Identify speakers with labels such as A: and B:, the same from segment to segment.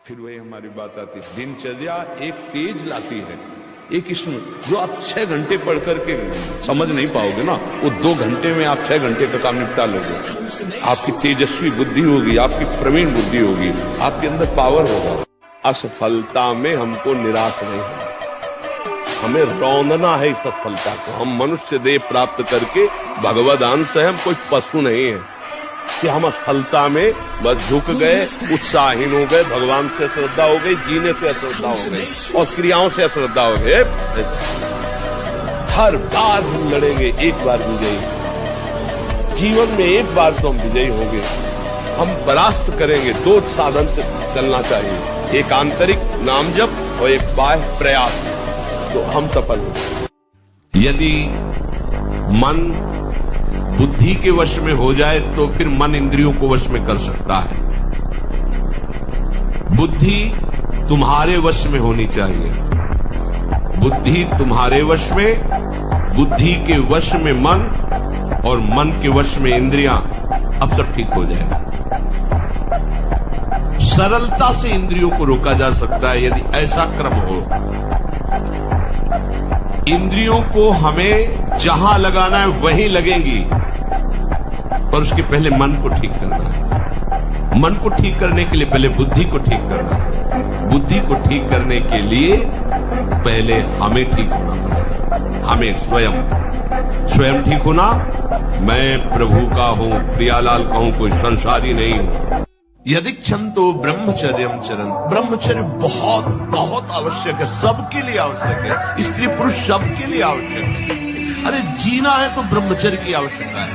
A: फिर वही हमारी बात आती है, दिनचर्या एक तेज लाती है, एक इसमें जो आप 6 घंटे पढ़ करके समझ नहीं पाओगे ना, वो 2 घंटे में आप 6 घंटे का काम निपटा लोगे। आपकी तेजस्वी बुद्धि होगी, आपकी प्रवीण बुद्धि होगी, आपके अंदर पावर होगा। असफलता में हमको निराश नहीं होना, हमें रौंदना है इस असफलता को। हम मनुष्य देह प्राप्त करके भगवद अंश है, हम कोई पशु नहीं है कि हम असफलता में बस झुक गए, उत्साहहीन हो गए, भगवान से अश्रद्धा हो गई, जीने से अश्रद्धा हो गई और क्रियाओं से अश्रद्धा हो गए। हर बार हम लड़ेंगे, एक बार विजयी, जीवन में एक बार तो हम विजयी होंगे। हम परास्त करेंगे। 2 साधन से चलना चाहिए, एक आंतरिक नाम जप और एक बाह्य प्रयास, तो हम सफल होंगे।
B: यदि मन बुद्धि के वश में हो जाए तो फिर मन इंद्रियों को वश में कर सकता है। बुद्धि तुम्हारे वश में होनी चाहिए, बुद्धि तुम्हारे वश में, बुद्धि के वश में मन और मन के वश में इंद्रियां, अब सब ठीक हो जाएगा। सरलता से इंद्रियों को रोका जा सकता है यदि ऐसा क्रम हो। इंद्रियों को हमें जहां लगाना है वहीं लगेंगी, पर उसके पहले मन को ठीक करना है। मन को ठीक करने के लिए पहले बुद्धि को ठीक करना है। बुद्धि को ठीक करने के लिए पहले हमें ठीक होना पड़ेगा। हमें स्वयं ठीक होना। मैं प्रभु का हूं, प्रियालाल का हूं, कोई संसारी नहीं हूं। यदि क्षंतो ब्रह्मचर्यम चरण, ब्रह्मचर्य बहुत बहुत आवश्यक है, सबके लिए आवश्यक है, स्त्री पुरुष सबके लिए आवश्यक है। अरे जीना है तो ब्रह्मचर्य की आवश्यकता है।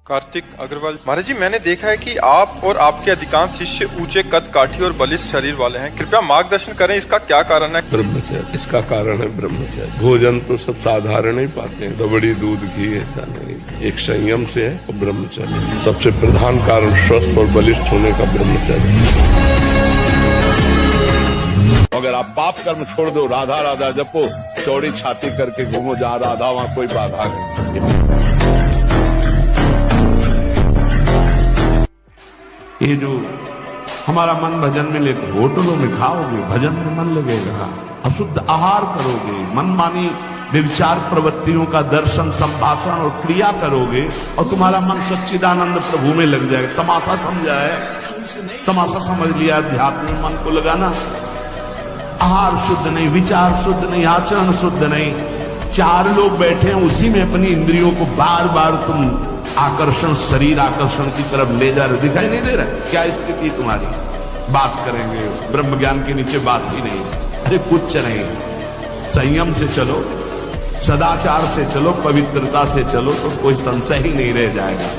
C: कार्तिक अग्रवाल महाराज जी, मैंने देखा है कि आप और आपके अधिकांश शिष्य ऊंचे कद काठी और बलिष्ठ शरीर वाले हैं, कृपया मार्गदर्शन करें, इसका क्या कारण है?
A: ब्रह्मचर्य, इसका कारण है ब्रह्मचर्य। भोजन तो सब साधारण ही पाते हैं, रबड़ी दूध घी ऐसा नहीं, एक संयम से है और ब्रह्मचर्य सबसे प्रधान कारण स्वस्थ और बलिष्ठ होने का ब्रह्मचर्य। अगर आप पाप कर्म छोड़ दो, राधा राधा जपो, चौड़ी छाती करके घूमो, जहाँ राधा वहाँ कोई बाधा नहीं।
B: ये जो हमारा मन भजन में लेते, होटलों में खाओगे, भजन में मन लगेगा, अशुद्ध आहार करोगे, मनमानी व्यभिचार प्रवृत्तियों का दर्शन, संभाषण और क्रिया करोगे और तुम्हारा मन सच्चिदानंद प्रभु में लग जाएगा। तमाशा समझा है, तमाशा समझ लिया अध्यात्म में मन को लगाना। आहार शुद्ध नहीं, विचार शुद्ध नहीं, आचरण शुद्ध नहीं, 4 लोग बैठे हैं, उसी में अपनी इंद्रियों को बार बार तुम आकर्षण, शरीर आकर्षण की तरफ ले जा रहे, दिखाई नहीं दे रहा क्या स्थिति तुम्हारी? बात करेंगे, ब्रह्म ज्ञान के नीचे बात ही नहीं, अरे कुछ नहीं। संयम से चलो, सदाचार से चलो, पवित्रता से चलो, तो कोई संशय ही नहीं रह जाएगा।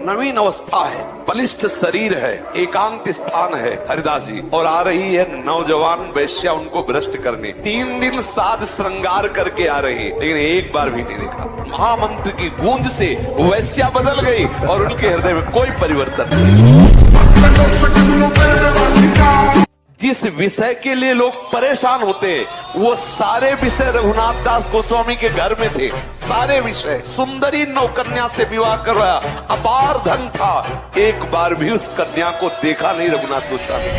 D: नवीन अवस्था है, बलिष्ठ शरीर है, एकांत स्थान है हरिदास जी, और आ रही है नौजवान वैश्या उनको भ्रष्ट करने। 3 दिन साध श्रृंगार करके आ रही है, लेकिन एक बार भी नहीं देखा। महामंत्र की गूंज से वैश्या बदल गई और उनके हृदय में कोई परिवर्तन नहीं। जिस विषय के लिए लोग परेशान होते हैं, वो सारे विषय रघुनाथ दास गोस्वामी के घर में थे। सारे विषय, सुंदरी नौकन्या से विवाह करवाया, अपार धन था, एक बार भी उस कन्या को देखा नहीं रघुनाथ गोस्वामी।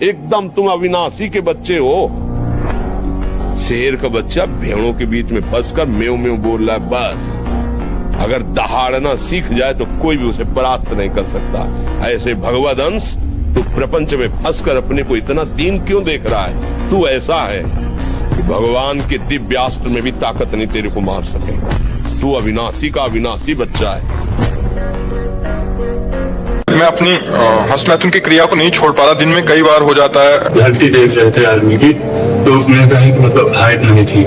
A: एकदम तुम अविनाशी के बच्चे हो। शेर का बच्चा भेड़ों के बीच में फंसकर म्यों म्यों बोल रहा है, बस अगर दहाड़ना सीख जाए तो कोई भी उसे परास्त नहीं कर सकता। ऐसे भगवद अंश, तू प्रपंच में फंसकर अपने को इतना दीन क्यों देख रहा है? तू ऐसा है कि भगवान के दिव्यास्त्र में भी ताकत नहीं तेरे को मार सकेगा। तू अविनाशी का अविनाशी बच्चा है।
C: मैं अपनी हस्तमैथुन की क्रिया को नहीं छोड़ पा रहा, दिन में कई बार हो जाता है।
E: हेल्थी देख रहे थे आदमी की, तो उसने कहा कि मतलब हाइट नहीं थी,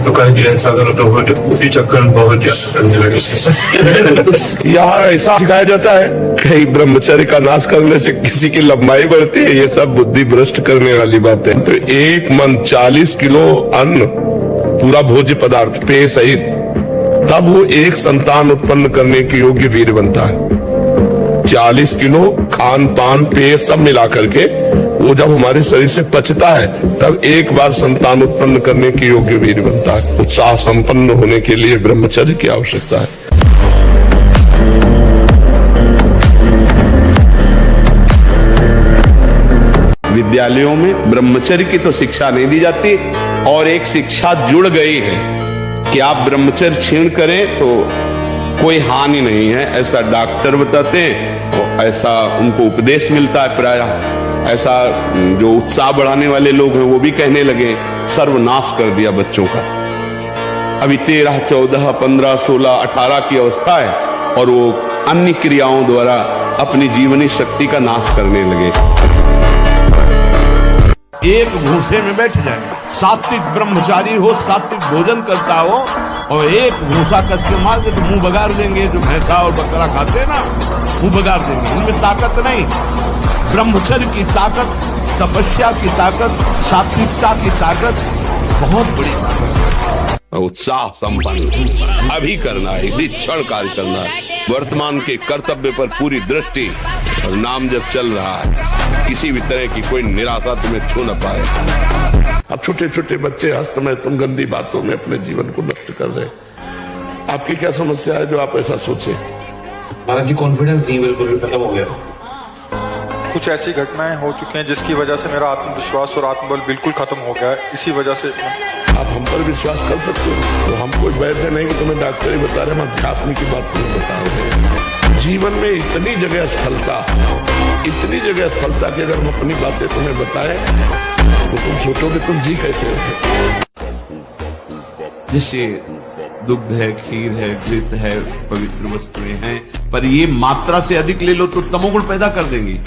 E: तो कहा कि ऐसा करो, तो उसी चक्कर में बहुत ज्यादा करने लगे।
A: यहाँ ऐसा सिखाया जाता है कहीं ब्रह्मचर्य का नाश करने से किसी की लंबाई बढ़ती है, ये सब बुद्धि भ्रष्ट करने वाली बात है। तो एक मन 40 किलो अन्न, पूरा भोज्य पदार्थ पेय सहित, तब वो एक संतान उत्पन्न करने के योग्य वीर बनता है। 40 किलो खान पान पेय सब मिला करके
F: वो जब हमारे शरीर से पचता है तब एक बार संतान उत्पन्न करने के योग्य वीर बनता है। उत्साह संपन्न होने के लिए ब्रह्मचर्य की आवश्यकता है।
A: विद्यालयों में ब्रह्मचर्य की तो शिक्षा नहीं दी जाती और एक शिक्षा जुड़ गई है कि आप ब्रह्मचर्य छीण करें तो कोई हानि नहीं है, ऐसा डॉक्टर बताते हैं और ऐसा उनको उपदेश मिलता है। प्रायः ऐसा जो उत्साह बढ़ाने वाले लोग हैं वो भी कहने लगे सर्वनाश कर दिया बच्चों का। अभी 13, 14, 15, 16, 18 की अवस्था है और वो अन्य क्रियाओं द्वारा अपनी जीवनी शक्ति का नाश करने लगे।
B: एक भूसे में बैठ जाए, सात्विक ब्रह्मचारी हो, सात्विक भोजन करता हो और एक भूसा कस के मार दे तो मुंह बगाड़ देंगे। जो भैंसा और बकरा खाते हैं ना, मुंह बगाड़ देंगे। इनमें ताकत नहीं। ब्रह्मचर्य की ताकत, तपस्या की ताकत, सात्विकता की ताकत बहुत बड़ी ताकत।
A: उत्साह संपन्न अभी करना है, इसी क्षण कार्य करना है। वर्तमान के कर्तव्य पर पूरी दृष्टि और नाम जब चल रहा है, किसी भी तरह की कोई निराशा तुम्हें छू न पाए।
F: अब छोटे छोटे बच्चे हस्त में तुम गंदी बातों में अपने जीवन को नष्ट कर रहे। आपकी क्या समस्या है जो आप ऐसा सोचे?
E: महाराज जी कॉन्फिडेंस नहीं बिल्कुल भी खत्म हो गया।
C: कुछ ऐसी घटनाएं हो चुकी हैं जिसकी वजह से मेरा आत्मविश्वास और आत्मबल बिल्कुल खत्म हो गया है। इसी वजह से
F: आप हम पर विश्वास कर सकते हो। तो हम कोई वैद्य नहीं कि तुम्हें डॉक्टर ही बता रहे, हम अध्यात्म की बात तुम्हें बता रहे। जीवन में इतनी जगह असफलता, इतनी जगह असफलता की अगर हम अपनी बातें तुम्हें बताएं तो तुम सोचोगे तुम जी कैसे रहे।
B: जैसे दुग्ध है, खीर है, घृत है, पवित्र वस्तुएं हैं, पर ये मात्रा से अधिक ले लो तो तमोगुण पैदा कर देंगी।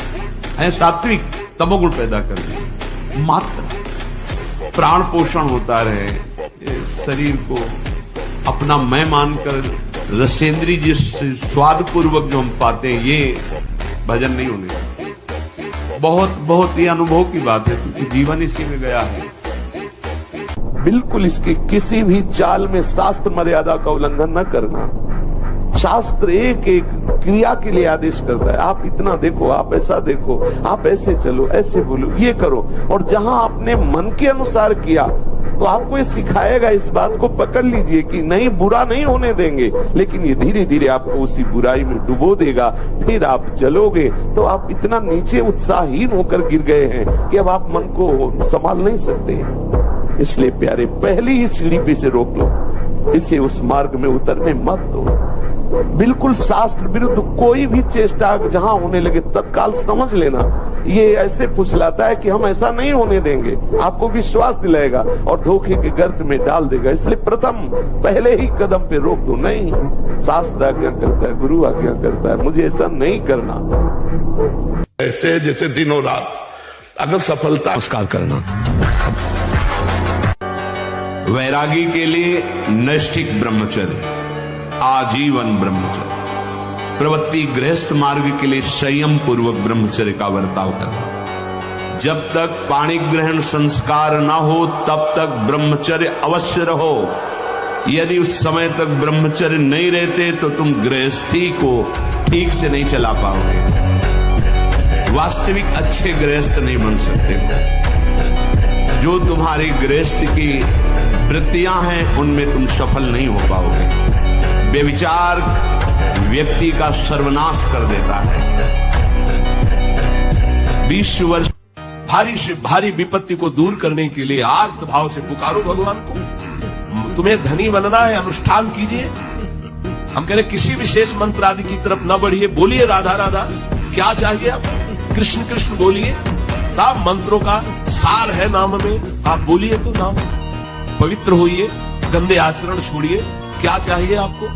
B: है सात्विक, तमोगुण पैदा कर देंगी। मात्रा, प्राण पोषण होता रहे, शरीर को अपना मैं मानकर रसेंद्री जिस स्वाद पूर्वक जो हम पाते हैं, ये भजन नहीं होने। बहुत बहुत ये अनुभव की बात है क्योंकि जीवन इसी में गया है।
D: बिल्कुल इसके किसी भी चाल में शास्त्र मर्यादा का उल्लंघन न करना। शास्त्र एक एक क्रिया के लिए आदेश करता है। आप इतना देखो, आप ऐसा देखो, आप ऐसे चलो, ऐसे बोलो, ये करो। और जहां आपने मन के अनुसार किया तो आपको ये सिखाएगा, इस बात को पकड़ लीजिए कि नहीं, बुरा नहीं होने देंगे, लेकिन ये धीरे धीरे आपको उसी बुराई में डुबो देगा। फिर आप चलोगे तो आप इतना नीचे उत्साहहीन होकर गिर गए हैं कि अब आप मन को संभाल नहीं सकते। इसलिए प्यारे, पहली ही सीढ़ी पे से रोक लो, इसे उस मार्ग में उतरने मत दो। बिल्कुल शास्त्र विरुद्ध कोई भी चेष्टा जहां होने लगे तत्काल समझ लेना, ये ऐसे फुसलाता है कि हम ऐसा नहीं होने देंगे। आपको विश्वास दिलाएगा और धोखे के गर्त में डाल देगा। इसलिए प्रथम पहले ही कदम पे रोक दो। नहीं, शास्त्र आज्ञा करता है, गुरु आज्ञा करता है, मुझे ऐसा नहीं करना।
F: ऐसे जैसे दिनों रात अगर सफलता नमस्कार करना।
B: वैरागी के लिए नैष्ठिक ब्रह्मचर्य, आजीवन ब्रह्मचर्य। प्रवृत्ति गृहस्थ मार्ग के लिए संयम पूर्वक ब्रह्मचर्य का बर्ताव करना। जब तक पाणी ग्रहण संस्कार ना हो तब तक ब्रह्मचर्य अवश्य रहो। यदि उस समय तक ब्रह्मचर्य नहीं रहते तो तुम गृहस्थी को ठीक से नहीं चला पाओगे, वास्तविक अच्छे गृहस्थ नहीं बन सकते हो। जो तुम्हारी गृहस्थ की वृत्तियां हैं उनमें तुम सफल नहीं हो पाओगे। व्यभिचार व्यक्ति का सर्वनाश कर देता है। 20 वर्ष भारी से भारी विपत्ति को दूर करने के लिए आर्त भाव से पुकारो भगवान को। तुम्हें धनी बनना है, अनुष्ठान कीजिए। हम कह रहे किसी विशेष मंत्र आदि की तरफ न बढ़िए, बोलिए राधा राधा। क्या चाहिए आप? कृष्ण कृष्ण बोलिए। सब मंत्रों का सार है नाम में, आप बोलिए तो नाम। पवित्र होइए, गंदे आचरण छोड़िए। क्या चाहिए आपको?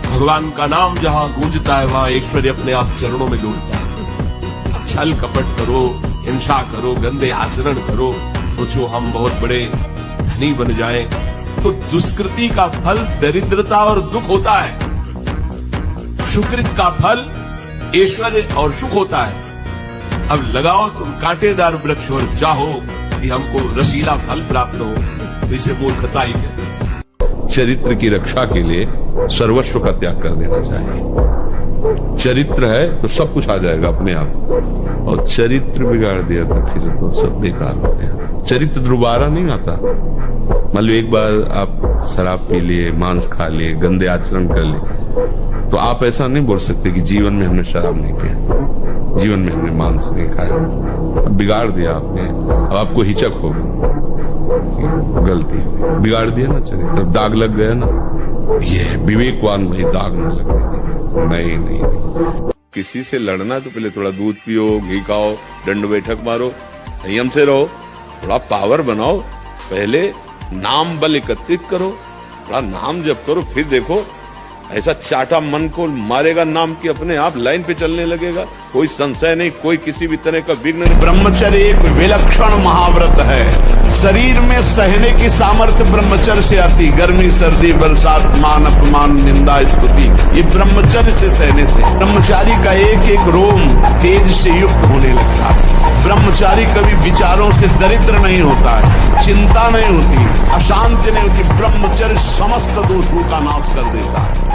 B: भगवान का नाम जहां गूंजता है वहां ऐश्वर्य अपने आप चरणों में डूबता है। छल कपट करो, हिंसा करो, गंदे आचरण करो, सोचो हम बहुत बड़े धनी बन जाएं, तो दुष्कृति का फल दरिद्रता और दुख होता है। सुकृत का फल ऐश्वर्य और सुख होता है। अब लगाओ तुम कांटेदार वृक्ष और चाहो कि हमको रसीला फल प्राप्त हो, तो इसे मूर्खता ही कहते हैं।
A: चरित्र की रक्षा के लिए सर्वस्व का त्याग कर देना चाहिए। चरित्र है तो सब कुछ आ जाएगा अपने आप, और चरित्र बिगाड़ दिया तो फिर तो सब बेकार हो गया। चरित्र दोबारा नहीं आता। मान लो एक बार आप शराब पी लिए, मांस खा लिए, गंदे आचरण कर लिए, तो आप ऐसा नहीं बोल सकते कि जीवन में हमने शराब नहीं पिया, जीवन में हमने मांस नहीं खाया। अब बिगाड़ दिया आपने, अब आपको हिचक होगी, गलती बिगाड़ दिया ना चरित्र, दाग लग गया ना। ये विवेकवान भाई दाग न लगे। नहीं, किसी से लड़ना तो पहले थोड़ा दूध पियो, घी खाओ, दंड बैठक मारो, संयम से रहो, थोड़ा पावर बनाओ, पहले नाम बल एकत्रित करो, थोड़ा नाम जप करो, फिर देखो ऐसा चाटा मन को मारेगा नाम की अपने आप लाइन पे चलने लगेगा। कोई संशय नहीं, कोई किसी भी तरह का विघ्न नहीं।
B: ब्रह्मचर्य एक विलक्षण महाव्रत है। शरीर में सहने की सामर्थ्य ब्रह्मचर्य से आती। गर्मी, सर्दी, बरसात, मान अपमान, निंदा, स्तुति, ये ब्रह्मचर्य से सहने से। ब्रह्मचारी का एक एक रोम तेज से युक्त होने लगता है। ब्रह्मचारी कभी विचारों से दरिद्र नहीं होता है, चिंता नहीं होती, अशांति नहीं होती। ब्रह्मचर्य समस्त दोषों का नाश कर देता है।